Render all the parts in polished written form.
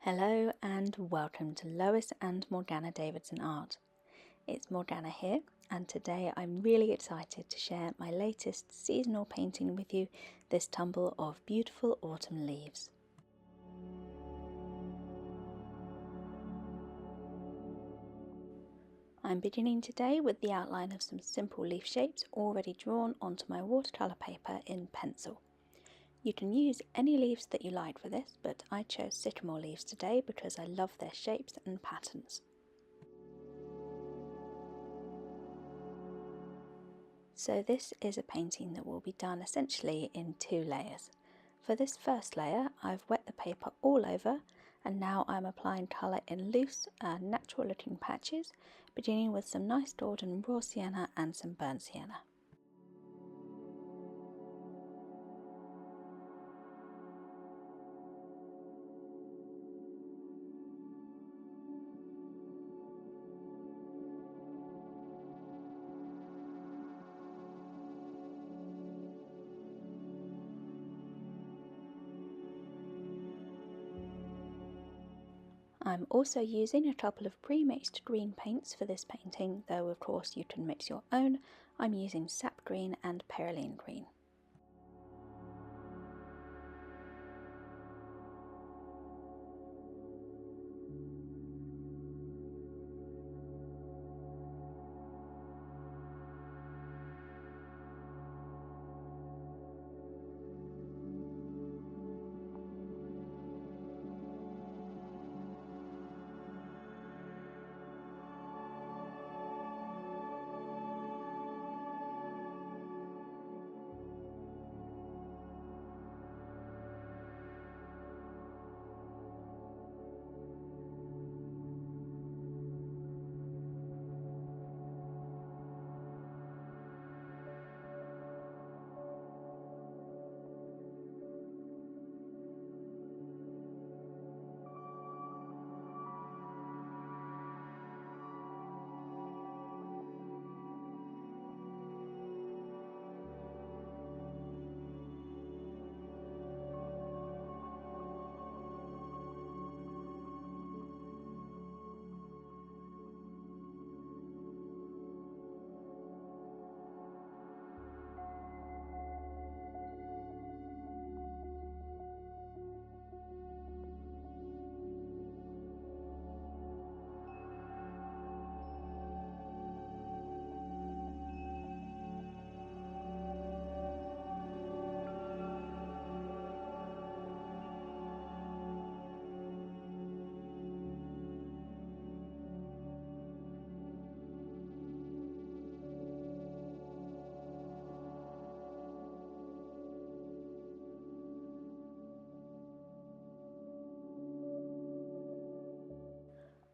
Hello and welcome to Lois and Morgana Davidson Art. It's Morgana here, and today I'm really excited to share my latest seasonal painting with you, this tumble of beautiful autumn leaves. I'm beginning today with the outline of some simple leaf shapes already drawn onto my watercolour paper in pencil. You can use any leaves that you like for this, but I chose sycamore leaves today because I love their shapes and patterns. So this is a painting that will be done essentially in two layers. For this first layer, I've wet the paper all over, and now I'm applying colour in loose, natural looking patches, beginning with some nice golden raw sienna and some burnt sienna. I'm also using a couple of pre-mixed green paints for this painting, though of course you can mix your own. I'm using sap green and perylene green.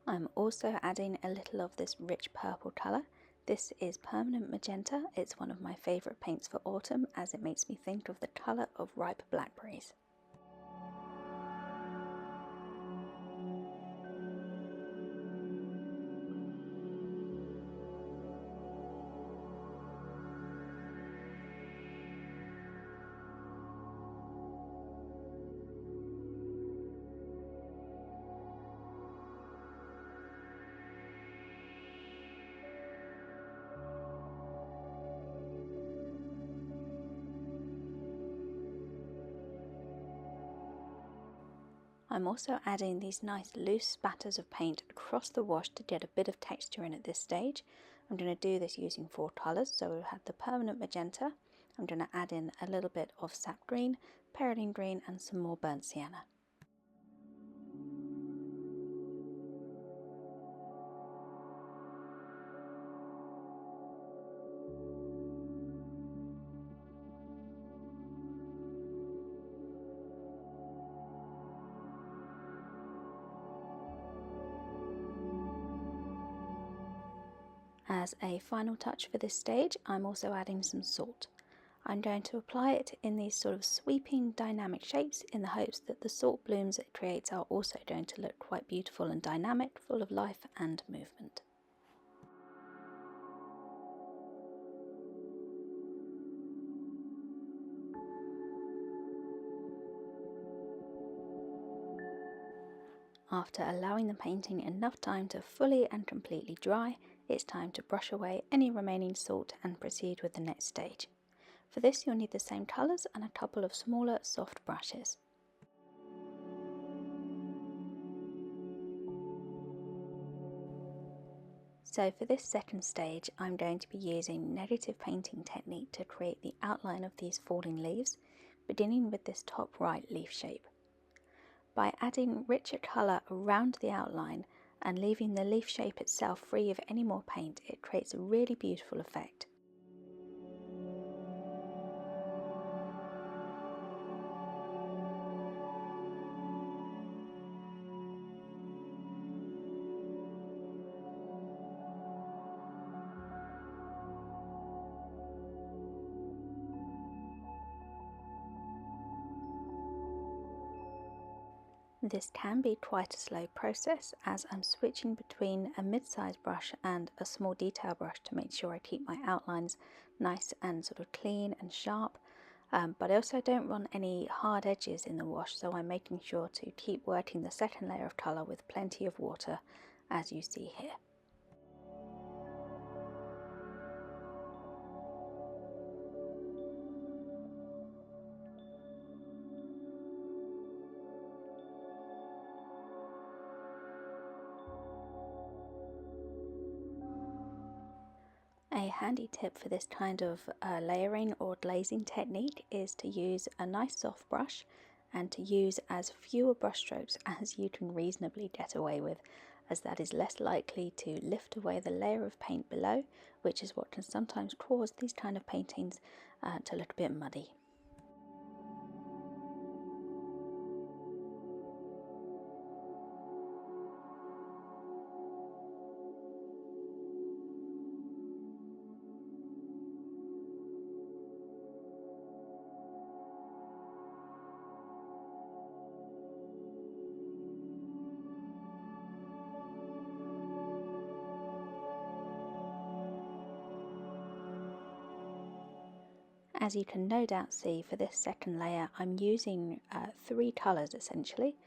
I'm also adding a little of this rich purple colour. This is permanent magenta. It's one of my favourite paints for autumn as it makes me think of the colour of ripe blackberries. I'm also adding these nice loose spatters of paint across the wash to get a bit of texture in at this stage. I'm going to do this using four colours, so we'll have the permanent magenta. I'm going to add in a little bit of sap green, perylene green and some more burnt sienna. As a final touch for this stage, I'm also adding some salt. I'm going to apply it in these sort of sweeping dynamic shapes in the hopes that the salt blooms it creates are also going to look quite beautiful and dynamic, full of life and movement. After allowing the painting enough time to fully and completely dry, it's time to brush away any remaining salt and proceed with the next stage. For this you'll need the same colours and a couple of smaller soft brushes. So for this second stage I'm going to be using negative painting technique to create the outline of these falling leaves, beginning with this top right leaf shape. By adding richer colour around the outline and leaving the leaf shape itself free of any more paint, it creates a really beautiful effect. This can be quite a slow process as I'm switching between a mid-sized brush and a small detail brush to make sure I keep my outlines nice and sort of clean and sharp, but I also don't want any hard edges in the wash, so I'm making sure to keep working the second layer of colour with plenty of water, as you see here. A handy tip for this kind of layering or glazing technique is to use a nice soft brush and to use as fewer brush strokes as you can reasonably get away with, as that is less likely to lift away the layer of paint below, which is what can sometimes cause these kind of paintings to look a bit muddy. As you can no doubt see, for this second layer I'm using three colours essentially,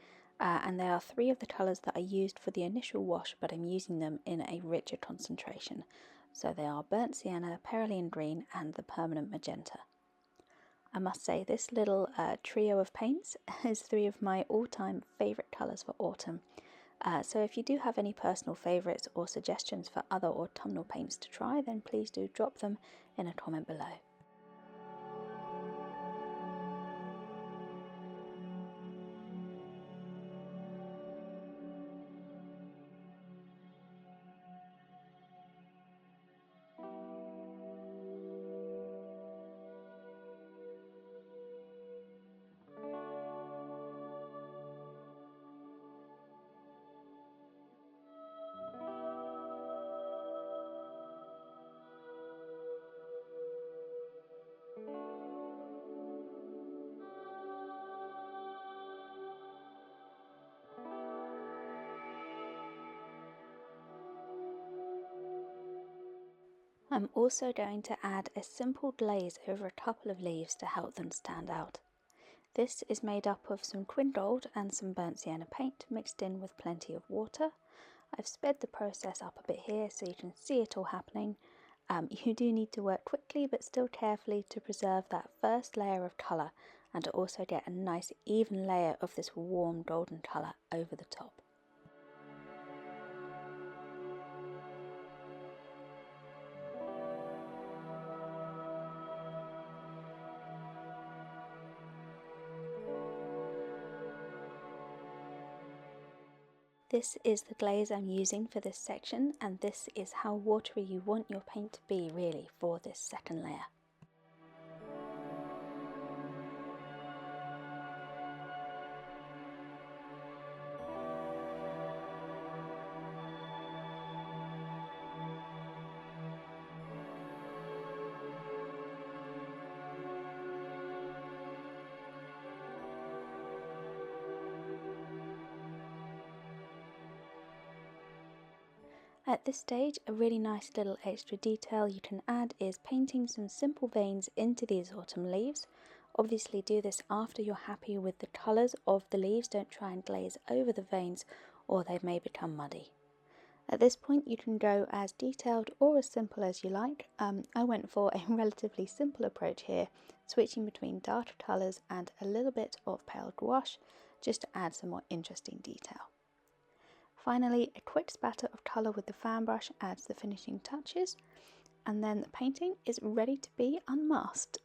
and they are three of the colours that I used for the initial wash, but I'm using them in a richer concentration. So they are burnt sienna, cerulean green and the permanent magenta. I must say this little trio of paints is three of my all-time favourite colours for autumn. So if you do have any personal favourites or suggestions for other autumnal paints to try, then please do drop them in a comment below. I'm also going to add a simple glaze over a couple of leaves to help them stand out. This is made up of some Quin Gold and some burnt sienna paint mixed in with plenty of water. I've sped the process up a bit here so you can see it all happening. You do need to work quickly but still carefully to preserve that first layer of colour and to also get a nice even layer of this warm golden colour over the top. This is the glaze I'm using for this section, and this is how watery you want your paint to be really for this second layer. At this stage, a really nice little extra detail you can add is painting some simple veins into these autumn leaves. Obviously do this after you're happy with the colours of the leaves, don't try and glaze over the veins or they may become muddy. At this point you can go as detailed or as simple as you like. I went for a relatively simple approach here, switching between darker colours and a little bit of pale gouache just to add some more interesting detail. Finally, a quick spatter of colour with the fan brush adds the finishing touches, and then the painting is ready to be unmasked.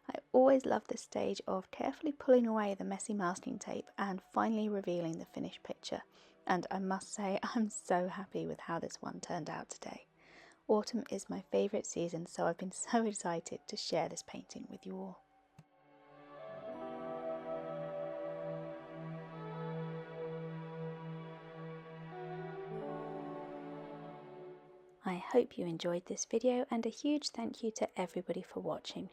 I always love this stage of carefully pulling away the messy masking tape and finally revealing the finished picture, and I must say I'm so happy with how this one turned out today. Autumn is my favourite season, so I've been so excited to share this painting with you all. I hope you enjoyed this video, and a huge thank you to everybody for watching.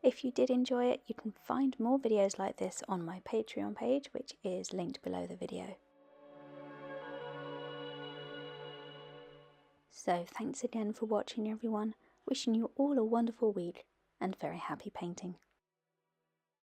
If you did enjoy it, you can find more videos like this on my Patreon page, which is linked below the video. So thanks again for watching everyone, wishing you all a wonderful week and very happy painting.